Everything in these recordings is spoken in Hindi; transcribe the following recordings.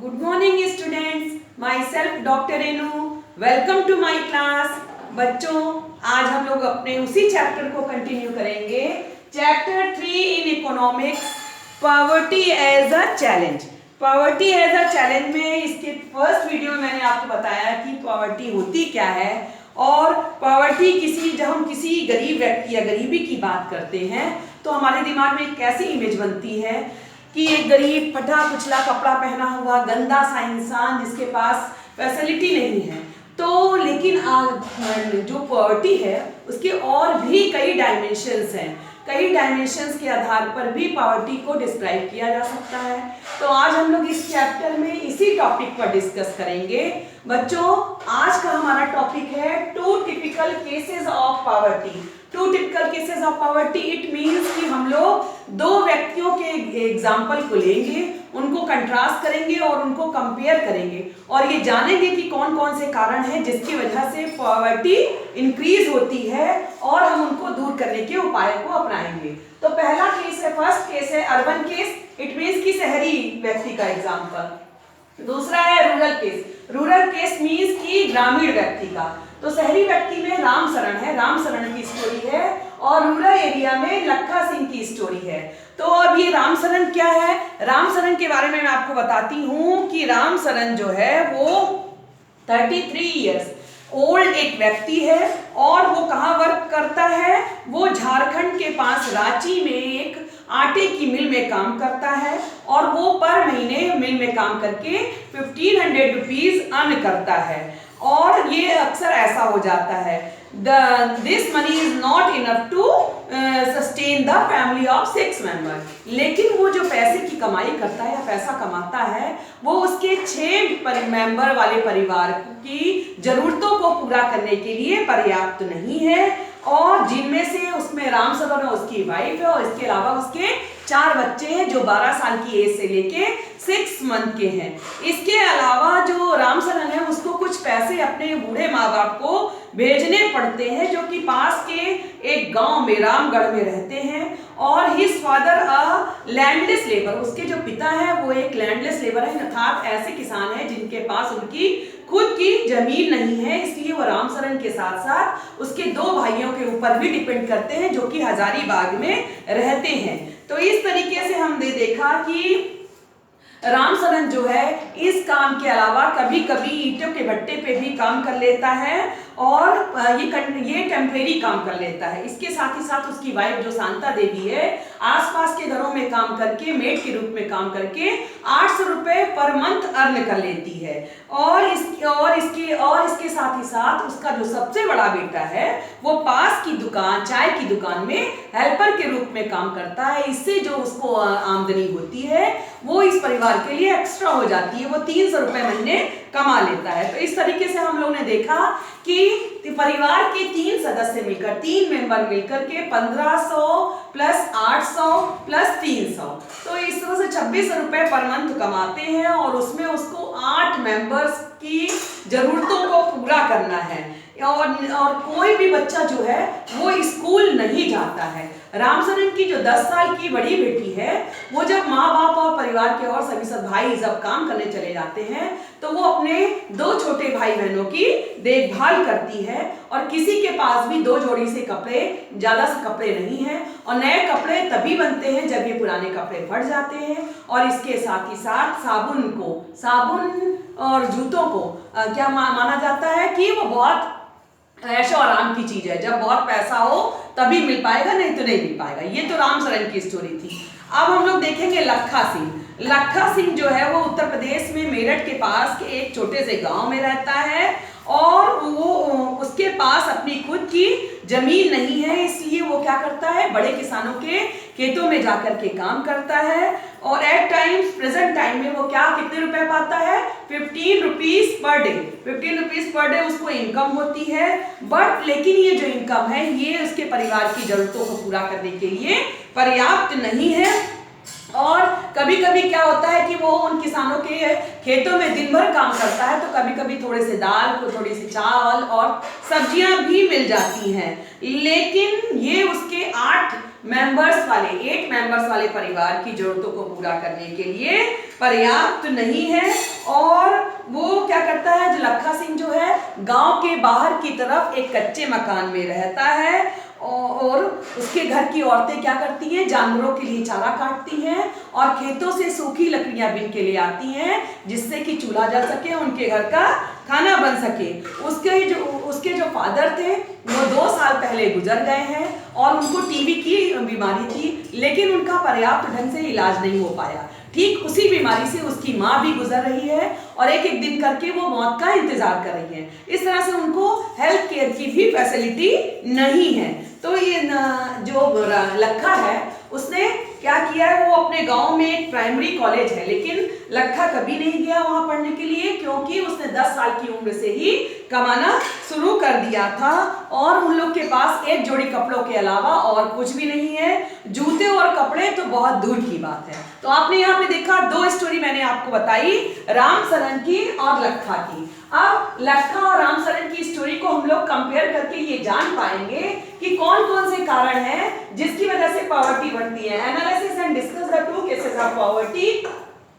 Good morning students. Myself Dr. Renu. Welcome to my class. बच्चों आज हम लोग अपने उसी चैप्टर को कंटिन्यू करेंगे. Chapter 3 in economics, poverty as a challenge. Poverty as a challenge में इसके फर्स्ट वीडियो में मैंने आपको बताया कि पॉवर्टी होती क्या है और पॉवर्टी जब हम किसी गरीब व्यक्ति या गरीबी की बात करते हैं तो हमारे दिमाग में एक कैसी इमेज बनती है कि एक गरीब फटा कुचला कपड़ा पहना हुआ गंदा सा इंसान जिसके पास फैसिलिटी नहीं है. तो लेकिन जो पॉवर्टी है उसके और भी कई डायमेंशंस हैं. कई डायमेंशंस के आधार पर भी पॉवर्टी को डिस्क्राइब किया जा सकता है. तो आज हम लोग इस चैप्टर में इसी टॉपिक पर डिस्कस करेंगे. बच्चों आज का हमारा टॉपिक है two typical cases of poverty. Two typical cases of poverty it means कि हम लोग दो व्यक्तियों के एग्जाम्पल को लेंगे, उनको कंट्रास्ट करेंगे और उनको कंपेयर करेंगे और ये जानेंगे कि कौन कौन से कारण हैं जिसकी वजह से पॉवर्टी इंक्रीज होती है और हम उनको दूर करने के उपाय को अपनाएंगे. तो पहला केस है, फर्स्ट केस है अर्बन केस. इट मीन्स कि शहरी व्यक्ति का एग्जाम्पल. दूसरा है rural case. Rural case means कि ग्रामीण व्यक्ति का. तो शहरी व्यक्ति में राम शरण है, राम शरण की स्टोरी है और रूरल एरिया में लखा सिंह की स्टोरी है. तो अब ये राम शरण क्या है? राम शरण के बारे में मैं आपको बताती हूँ कि राम शरण जो है वो 33 इयर्स ओल्ड एक व्यक्ति है और वो कहाँ वर्क करता है? वो झारखंड के पास रांची में एक आटे की मिल में काम करता है और वो पर महीने मिल में काम करके 1500 रुपीज अर्न करता है. और ये अक्सर ऐसा हो जाता है this money is not enough to sustain the family of 6 member. लेकिन वो जो पैसे की कमाई करता है या पैसा कमाता है वो उसके 6 मेंबर वाले परिवार की जरूरतों को पूरा करने के लिए पर्याप्त नहीं है. और जिनमें से उसमें राम शरण है, उसकी वाइफ है और इसके अलावा उसके 4 बच्चे हैं जो 12 साल की एज से लेके 6 मंथ के हैं. इसके अलावा जो राम शरण है उसको कुछ पैसे अपने बूढ़े माँ बाप को भेजने पड़ते हैं जो कि पास के एक गांव में रामगढ़ में रहते हैं. और हिज फादर अ लैंडलेस लेबर, उसके जो पिता है वो एक लैंडलेस लेबर है, अर्थात ऐसे किसान हैं जिनके पास उनकी खुद की जमीन नहीं है. इसलिए वो राम शरण के साथ साथ उसके 2 भाइयों के ऊपर भी डिपेंड करते हैं जो कि हजारीबाग में रहते हैं. तो इस तरीके से हमने देखा कि राम शरण जो है इस काम के अलावा कभी कभी ईंटों के भट्टे पे भी काम कर लेता है और ये टेम्परेरी काम कर लेता है. इसके साथ ही साथ उसकी वाइफ जो शांता देवी है आसपास के घरों में काम करके मेड के रूप में काम करके 800 रुपए पर मंथ अर्न कर लेती है. और इसके साथ ही साथ उसका जो सबसे बड़ा बेटा है वो पास की दुकान, चाय की दुकान में हेल्पर के रूप में काम करता है. इससे जो उसको आमदनी होती है वो इस परिवार के लिए एक्स्ट्रा हो जाती है. वो 300 रुपए महीने कमा लेता है. तो इस तरीके से हम लोग ने देखा कि परिवार के 3 सदस्य मिलकर, 3 मेंबर मिलकर के 1500 प्लस 800 प्लस 300, तो इस तरह से 2600 रुपए पर मंथ कमाते हैं और उसमें उसको 8 मेंबर्स की जरूरतों को पूरा करना है. और कोई भी बच्चा जो है वो स्कूल नहीं जाता है. राम शरण की जो 10 साल की बड़ी बेटी है वो जब माँ बाप और परिवार के और सभी सब भाई जब काम करने चले जाते हैं तो वो अपने 2 छोटे भाई बहनों की देखभाल करती है. और किसी के पास भी 2 जोड़ी से कपड़े, ज्यादा से कपड़े नहीं है और नए कपड़े तभी बनते हैं जब ये पुराने कपड़े फट जाते हैं. और इसके साथ ही साथ साबुन और जूतों को क्या माना जाता है कि वो बहुत ऐशो आराम की चीज है. जब बहुत पैसा हो तभी मिल पाएगा, नहीं तो नहीं मिल पाएगा. ये तो राम शरण की स्टोरी थी. अब हम लोग देखेंगे लखा सिंह. लखा सिंह जो है वो उत्तर प्रदेश में मेरठ के पास के एक छोटे से गांव में रहता है और वो उसके पास अपनी खुद की जमीन नहीं है. इसलिए वो क्या करता है, बड़े किसानों के खेतों में जाकर के काम करता है और एट टाइम्स प्रेजेंट टाइम में वो कितने रुपए पाता है? 15 rupees per day. 15 rupees per day उसको इनकम होती है. बट लेकिन ये जो इनकम है ये उसके परिवार की जरूरतों को पूरा करने के लिए पर्याप्त नहीं है. और कभी कभी क्या होता है कि वो उन किसानों के खेतों में दिन भर काम करता है तो कभी कभी थोड़े से दाल, थोड़ी सी चावल और सब्जियां भी मिल जाती हैं. लेकिन ये उसके 8 मेंबर्स वाले 8 मेंबर्स वाले परिवार की जरूरतों को पूरा करने के लिए पर्याप्त नहीं है। और वो क्या करता है, जो लखा सिंह जो है गांव के बाहर की तरफ एक कच्चे मकान में रहता है और उसके घर की औरतें क्या करती हैं, जानवरों के लिए चारा काटती हैं और खेतों से सूखी लकड़ियां बीन के लिए आती हैं जिससे कि चूल्हा जल सके, उनके घर का खाना बन सके। उसके जो फादर थे वो 2 साल पहले गुजर गए हैं और उनको टीबी की बीमारी थी, लेकिन उनका पर्याप्त ढंग से इलाज नहीं हो पाया। ठीक उसी बीमारी से उसकी माँ भी गुजर रही है और एक एक दिन करके वो मौत का इंतजार कर रही है। इस तरह से उनको हेल्थ केयर की भी फैसिलिटी नहीं है। तो ये जो लखा है उसने क्या किया है, वो अपने गांव में एक प्राइमरी कॉलेज है, लेकिन लखा कभी नहीं गया वहां पढ़ने के लिए क्योंकि उसने 10 साल की उम्र से ही कमाना शुरू कर दिया था और उन लोग के पास एक जोड़ी कपड़ों के अलावा और कुछ भी नहीं है। जूते और कपड़े तो बहुत दूर की बात है। तो आपने यहाँ पे देखा 2 स्टोरी मैंने आपको बताई, राम सरन की और लखा की। अब लखा और राम सरन की स्टोरी को हम लोग कंपेयर करके ये जान पाएंगे कि कौन कौन से कारण हैं जिसकी वजह से पॉवर्टी बढ़ती है। Analysis and discuss the 2 cases of poverty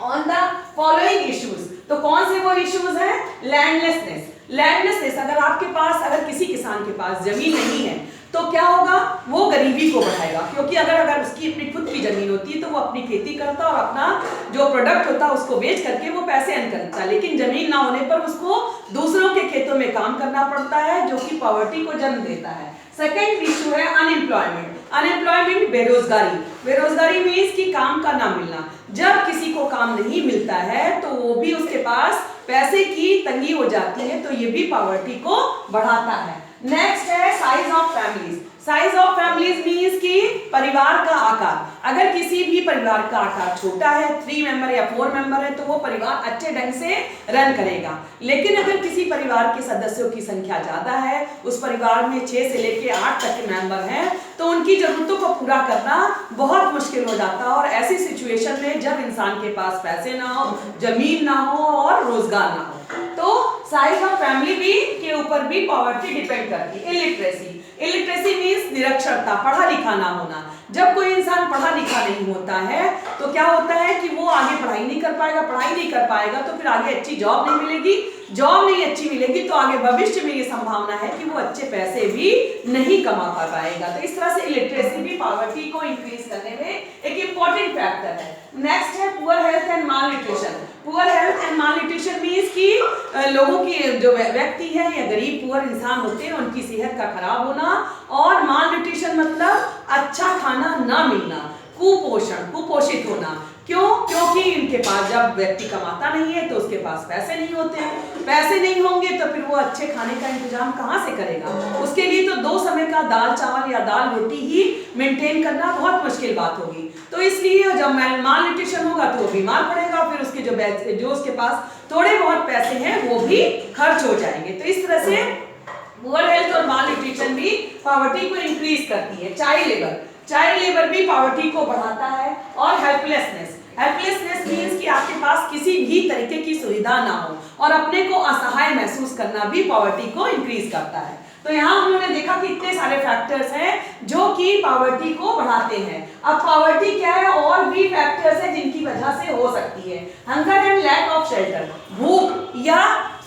on the following issues. तो कौन से वो इश्यूज हैं, लैंडलेसनेस। लैंडलेसनेस, अगर किसी किसान के पास जमीन नहीं है तो क्या होगा, वो गरीबी को बढ़ाएगा क्योंकि अगर उसकी अपनी खुद की जमीन होती तो वो अपनी खेती करता और अपना जो प्रोडक्ट होता उसको बेच करके वो पैसे अर्न करता, लेकिन जमीन ना होने पर उसको दूसरों के खेतों में काम करना पड़ता है जो कि पॉवर्टी को जन्म देता है। सेकेंड इशू है अनएम्प्लॉयमेंट। अनएम्प्लॉयमेंट बेरोजगारी। बेरोजगारी मीन्स कि काम का ना मिलना। जब किसी को काम नहीं मिलता है तो वो भी उसके पास पैसे की तंगी हो जाती है, तो ये भी पॉवर्टी को बढ़ाता है। नेक्स्ट है size of families. Size of families means कि परिवार का आकार। अगर किसी भी परिवार का आकार छोटा है, 3 मेंबर या 4 मेंबर है, तो वो परिवार अच्छे ढंग से रन करेगा। लेकिन अगर किसी परिवार के सदस्यों की संख्या ज्यादा है, उस परिवार में 6 से लेके 8 तक के मेंबर हैं, तो उनकी जरूरतों को पूरा करना बहुत मुश्किल हो जाता है। और ऐसी सिचुएशन में जब इंसान के पास पैसे ना हो, जमीन ना हो और रोजगार ना हो, तो साइज ऑफ फैमिली भी के ऊपर भी पॉवर्टी डिपेंड करती है। इलिटरेसी। इलिटरेसी मीन्स निरक्षरता, पढ़ा लिखा ना होना। जब कोई इंसान पढ़ा लिखा नहीं होता है तो क्या होता है कि वो आगे पढ़ाई नहीं कर पाएगा, पढ़ाई नहीं कर पाएगा तो फिर आगे अच्छी जॉब नहीं मिलेगी, जॉब नहीं अच्छी मिलेगी तो आगे भविष्य में ये संभावना है कि वो अच्छे पैसे भी नहीं कमा पाएगा। तो इस तरह से इलिटरेसी भी पॉवर्टी को इंक्रीज करने में एक इंपॉर्टेंट फैक्टर है। नेक्स्ट है poor health and mall nutrition. Poor health and mall nutrition means कि लोगों की जो व्यक्ति है या गरीब पुअर इंसान होते हैं उनकी सेहत का खराब होना, और माल न्यूट्रिशन मतलब अच्छा खाना ना मिलना, कुपोषण, कुपोषित होना। क्यों? क्योंकि इनके पास जब व्यक्ति कमाता नहीं है तो उसके पास पैसे नहीं होते हैं, पैसे नहीं होंगे तो फिर वो अच्छे खाने का इंतजाम कहाँ से करेगा। उसके लिए तो 2 समय का दाल चावल या दाल रोटी ही मेंटेन करना बहुत मुश्किल बात होगी। तो इसलिए जब माल न्यूट्रिशन होगा तो वो बीमार पड़ेगा, फिर उसके जो उसके पास थोड़े बहुत पैसे हैं वो भी खर्च हो जाएंगे। तो इस तरह से पुअर हेल्थ और माल न्यूट्रिशन भी पॉवर्टी को इंक्रीज करती है। Child labour. चाइल्ड लेबर भी पॉवर्टी को बढ़ाता है। और हेल्पलेसनेस। हेल्पलेसनेस मीन्स कि आपके पास किसी भी तरीके की सुविधा ना हो और अपने को असहाय महसूस करना भी पॉवर्टी को इंक्रीज करता है। तो यहाँ हम लोगों ने देखा कि इतने सारे फैक्टर्स हैं जो कि पॉवर्टी को बढ़ाते हैं। अब पॉवर्टी क्या है, और भी फैक्टर्स हैं जिनकी वजह से हो सकती है। Hunger and lack of shelter. भूख या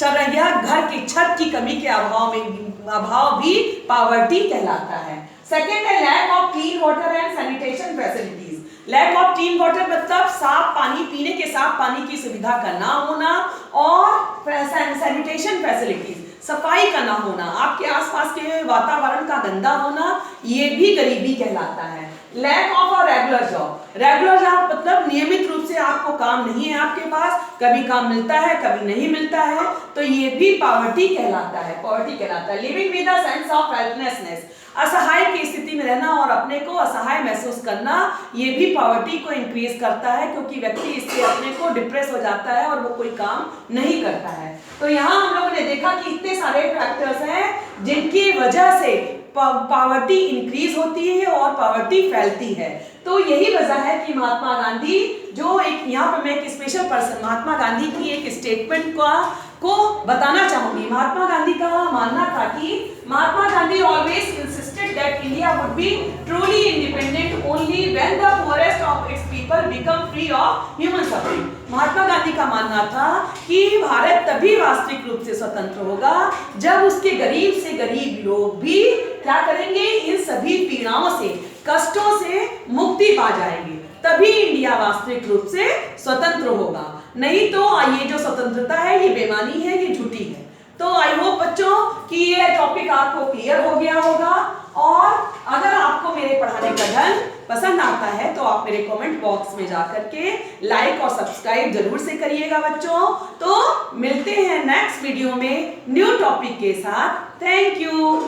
घर की छत की कमी के अभाव भी पॉवर्टी कहलाता है। सेकेंड है lack of clean water and sanitation facilities. Lack of clean water मतलब साफ पानी, पीने के साफ पानी की सुविधा का ना होना, और सैनिटेशन फैसिलिटीज, सफाई का ना होना, आपके आसपास के वातावरण का गंदा होना, ये भी गरीबी कहलाता है। Lack of a regular job. Regular job मतलब नियमित रूप से आपको काम नहीं है आपके पास, कभी काम मिलता है कभी नहीं मिलता है, तो ये भी पॉवर्टी कहलाता है। पॉवर्टी कहलाता है। Living with a sense of helplessness. असहाय की स्थिति में रहना और अपने को असहाय महसूस करना, ये भी पॉवर्टी को इंक्रीज करता है क्योंकि व्यक्ति इससे अपने को डिप्रेस हो जाता है और वो कोई काम नहीं करता है। तो यहाँ हम लोगों ने देखा कि इतने सारे फैक्टर्स हैं जिनकी वजह से पॉवर्टी इंक्रीज होती है और पॉवर्टी फैलती है। तो यही वजह है कि महात्मा गांधी, जो एक यहाँ पर मैं एक स्पेशल पर्सन महात्मा गांधी की एक स्टेटमेंट को बताना चाहूंगी। महात्मा गांधी का मानना था कि Mahatma Gandhi always insisted that India would be truly independent only when the poorest of its people become free of human suffering. Mahatma Gandhi का मानना था कि भारत तभी वास्तविक रूप से स्वतंत्र होगा जब उसके गरीब से गरीब लोग भी क्या करेंगे, इन सभी पीड़ाओं से, कष्टों से मुक्ति पा जाएंगे, तभी इंडिया वास्तविक रूप से स्वतंत्र होगा। नहीं तो ये जो स्वतंत्रता है ये बेमानी है, ये झूठी है। तो आई होप बच्चों कि ये टॉपिक आपको क्लियर हो गया होगा, और अगर आपको मेरे पढ़ाने का ढंग पसंद आता है तो आप मेरे कमेंट बॉक्स में जाकर के लाइक और सब्सक्राइब जरूर से करिएगा बच्चों। तो मिलते हैं नेक्स्ट वीडियो में न्यू टॉपिक के साथ। Thank you.